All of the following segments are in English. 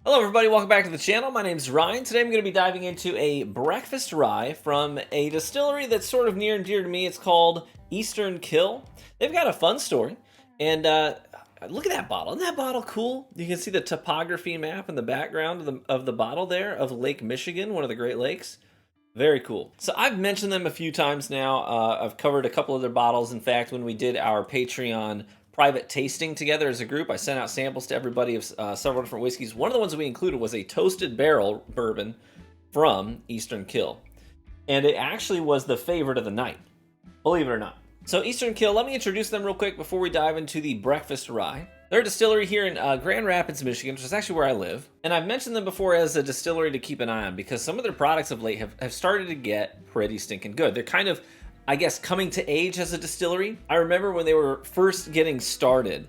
Hello everybody, welcome back to the channel. My name's Ryan. Today I'm going to be diving into a breakfast rye from a distillery that's sort of near and dear to me. It's called Kille. They've got a fun story, and look at that bottle. Isn't that bottle cool? You can see the topography map in the background of the bottle there of Lake Michigan, one of the Great Lakes. Very cool. So I've mentioned them a few times now. I've covered a couple of their bottles. In fact, when we did our Patreon private tasting together as a group, I sent out samples to everybody of several different whiskeys. One of the ones we included was a toasted barrel bourbon from Kille. And it actually was the favorite of the night, believe it or not. So Kille, let me introduce them real quick before we dive into the Breakfast Rye. They're a distillery here in Grand Rapids, Michigan, which is actually where I live. And I've mentioned them before as a distillery to keep an eye on because some of their products of late have started to get pretty stinking good. They're kind of, I guess, coming to age as a distillery. I remember when they were first getting started,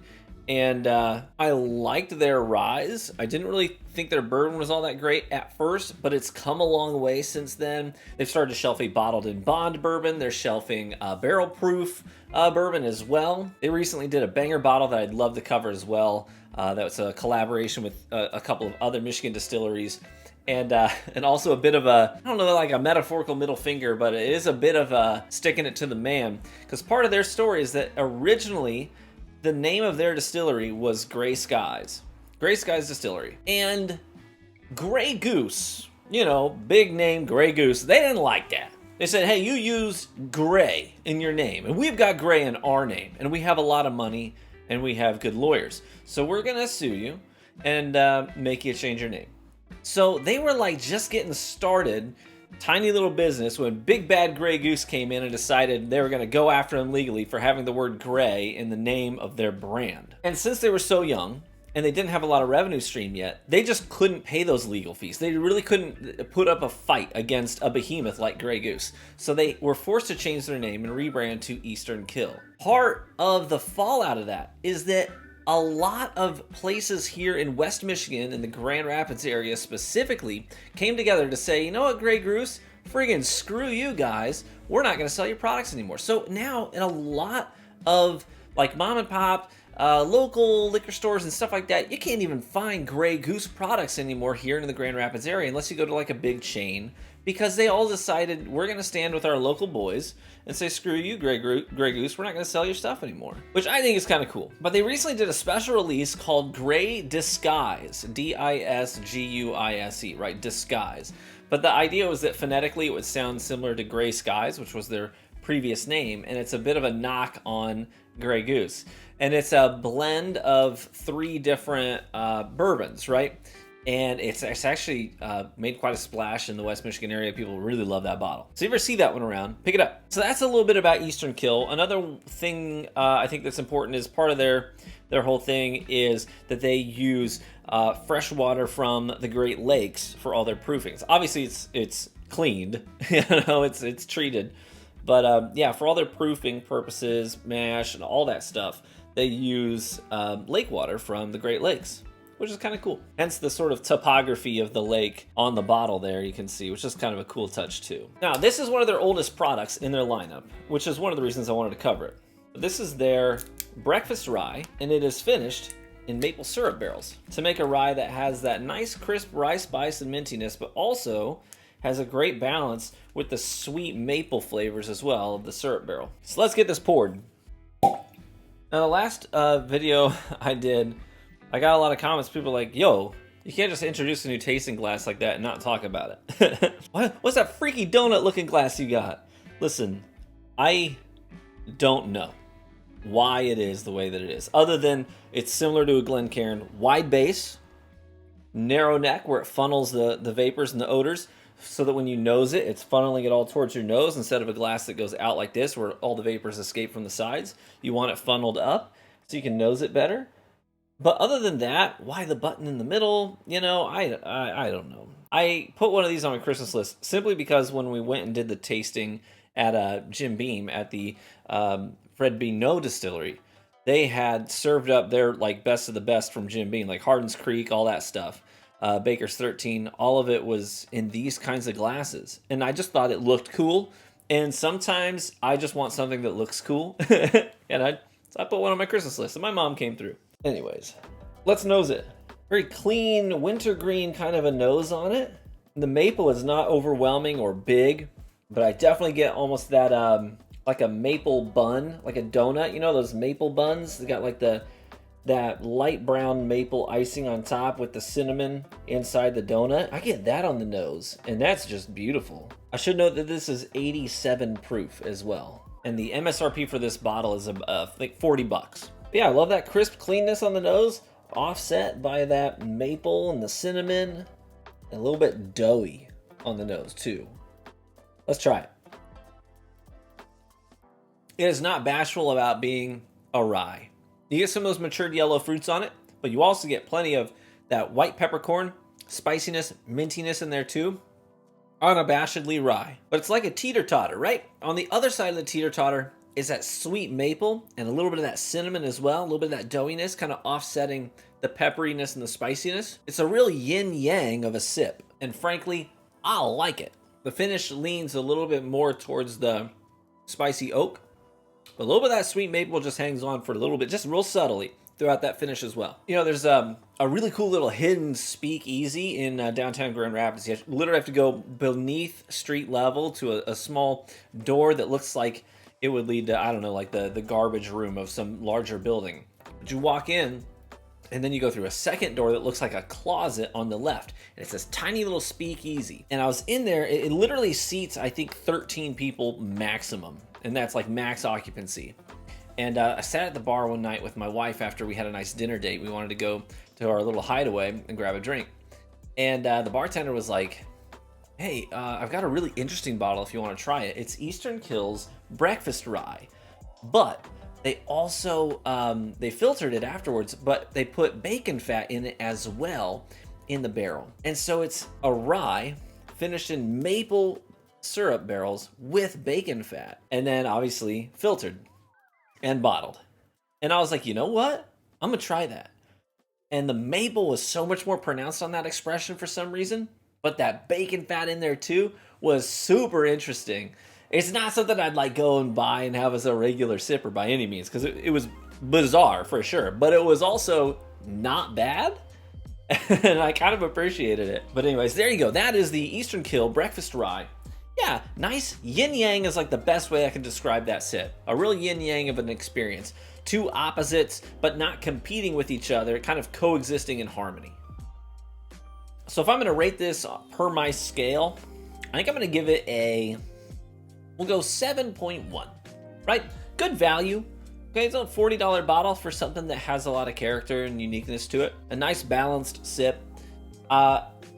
and I liked their ryes. I didn't really think their bourbon was all that great at first, but it's come a long way since then. They've started to shelf a bottled in bond bourbon. They're shelving a barrel proof bourbon as well. They recently did a banger bottle that I'd love to cover as well. That was a collaboration with a couple of other Michigan distilleries. And also a bit of a, I don't know, like a metaphorical middle finger, but it is a bit of a sticking it to the man. Because part of their story is that originally the name of their distillery was Gray Skies. Gray Skies Distillery. And Grey Goose, you know, big name Grey Goose, they didn't like that. They said, hey, you use Gray in your name, and we've got Gray in our name, and we have a lot of money, and we have good lawyers. So we're going to sue you and make you change your name. So they were like just getting started, tiny little business, when Big Bad Grey Goose came in and decided they were going to go after them legally for having the word gray in the name of their brand. And since they were so young and they didn't have a lot of revenue stream yet, they just couldn't pay those legal fees. They really couldn't put up a fight against a behemoth like Grey Goose. So they were forced to change their name and rebrand to Kille. Part of the fallout of that is that a lot of places here in West Michigan, in the Grand Rapids area specifically, came together to say, you know what, Grey Goose, friggin' screw you guys, we're not going to sell your products anymore. So now in a lot of like mom and pop, local liquor stores and stuff like that, you can't even find Grey Goose products anymore here in the Grand Rapids area unless you go to like a big chain, because they all decided we're going to stand with our local boys and say, screw you, Grey Goose, we're not going to sell your stuff anymore, which I think is kind of cool. But they recently did a special release called Grey Disguise, D-I-S-G-U-I-S-E, right, Disguise. But the idea was that phonetically it would sound similar to Grey Skies, which was their previous name, and it's a bit of a knock on Grey Goose. And it's a blend of 3 different bourbons, right? And it's actually made quite a splash in the West Michigan area. People really love that bottle. So if you ever see that one around, pick it up. So that's a little bit about Kille. Another thing I think that's important is part of their whole thing is that they use fresh water from the Great Lakes for all their proofings. Obviously, it's cleaned, you know, it's treated. But yeah, for all their proofing purposes, mash and all that stuff, they use lake water from the Great Lakes, which is kind of cool. Hence the sort of topography of the lake on the bottle there you can see, which is kind of a cool touch too. Now, this is one of their oldest products in their lineup, which is one of the reasons I wanted to cover it. This is their Breakfast Rye, and it is finished in maple syrup barrels to make a rye that has that nice crisp rye spice and mintiness, but also has a great balance with the sweet maple flavors as well of the syrup barrel. So let's get this poured. Now, the last video I did, I got a lot of comments. People like, yo, you can't just introduce a new tasting glass like that and not talk about it. What's that freaky donut looking glass you got? Listen, I don't know why it is the way that it is, other than it's similar to a Glencairn. Wide base, narrow neck where it funnels the vapors and the odors, so that when you nose it, it's funneling it all towards your nose instead of a glass that goes out like this where all the vapors escape from the sides. You want it funneled up so you can nose it better. But other than that, why the button in the middle? You know, I don't know. I put one of these on my Christmas list simply because when we went and did the tasting at Jim Beam at the Fred B. No Distillery, they had served up their like best of the best from Jim Beam, like Hardin's Creek, all that stuff. Baker's 13, all of it was in these kinds of glasses. And I just thought it looked cool. And sometimes I just want something that looks cool. And I put one on my Christmas list, and my mom came through. Anyways, let's nose it. Very clean, wintergreen kind of a nose on it. The maple is not overwhelming or big, but I definitely get almost that, like a maple bun, like a donut. You know those maple buns? They got like that light brown maple icing on top with the cinnamon inside the donut. I get that on the nose, and that's just beautiful. I should note that this is 87 proof as well. And the MSRP for this bottle is, I think, 40 bucks. But yeah, I love that crisp cleanness on the nose, offset by that maple and the cinnamon, and a little bit doughy on the nose too. Let's try it. It is not bashful about being a rye. You get some of those matured yellow fruits on it, but you also get plenty of that white peppercorn, spiciness, mintiness in there too. Unabashedly rye. But it's like a teeter-totter, right? On the other side of the teeter-totter is that sweet maple and a little bit of that cinnamon as well, a little bit of that doughiness kind of offsetting the pepperiness and the spiciness. It's a real yin-yang of a sip, and frankly, I like it. The finish leans a little bit more towards the spicy oak, but a little bit of that sweet maple just hangs on for a little bit, just real subtly throughout that finish as well. You know, there's a really cool little hidden speakeasy in downtown Grand Rapids. You literally have to go beneath street level to a small door that looks like it would lead to, I don't know, like the garbage room of some larger building. But you walk in, and then you go through a second door that looks like a closet on the left. And it's this tiny little speakeasy. And I was in there, it literally seats, I think, 13 people maximum. And that's like max occupancy. And I sat at the bar one night with my wife after we had a nice dinner date. We wanted to go to our little hideaway and grab a drink. And the bartender was like, hey, I've got a really interesting bottle if you want to try it. It's Eastern Kille's Breakfast Rye. But they also, they filtered it afterwards, but they put bacon fat in it as well in the barrel. And so it's a rye finished in maple syrup barrels with bacon fat. And then obviously filtered and bottled. And I was like, you know what? I'm gonna try that. And the maple was so much more pronounced on that expression for some reason, but that bacon fat in there too was super interesting. It's not something I'd like go and buy and have as a regular sipper by any means, because it was bizarre for sure, but it was also not bad. And I kind of appreciated it. But anyways, there you go. That is the Eastern Kille Breakfast Rye. Yeah, nice yin-yang is like the best way I can describe that sip. A real yin-yang of an experience. Two opposites, but not competing with each other, kind of coexisting in harmony. So if I'm gonna rate this per my scale, I think I'm gonna give it we'll go 7.1, right? Good value. Okay, it's a $40 bottle for something that has a lot of character and uniqueness to it. A nice balanced sip.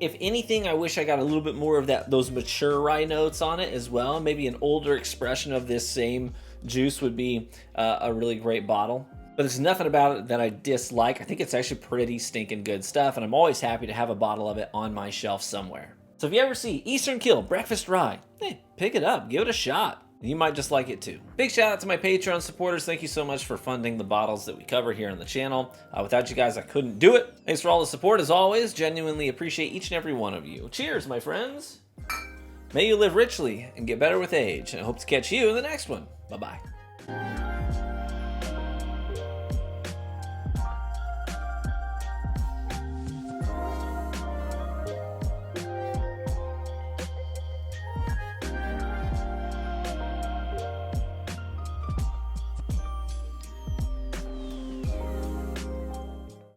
If anything, I wish I got a little bit more of those mature rye notes on it as well. Maybe an older expression of this same juice would be a really great bottle. But there's nothing about it that I dislike. I think it's actually pretty stinking good stuff, and I'm always happy to have a bottle of it on my shelf somewhere. So if you ever see Eastern Kille Breakfast Rye, hey, pick it up, give it a shot. You might just like it too. Big shout out to my Patreon supporters. Thank you so much for funding the bottles that we cover here on the channel. Without you guys, I couldn't do it. Thanks for all the support as always. Genuinely appreciate each and every one of you. Cheers, my friends. May you live richly and get better with age. And I hope to catch you in the next one. Bye-bye.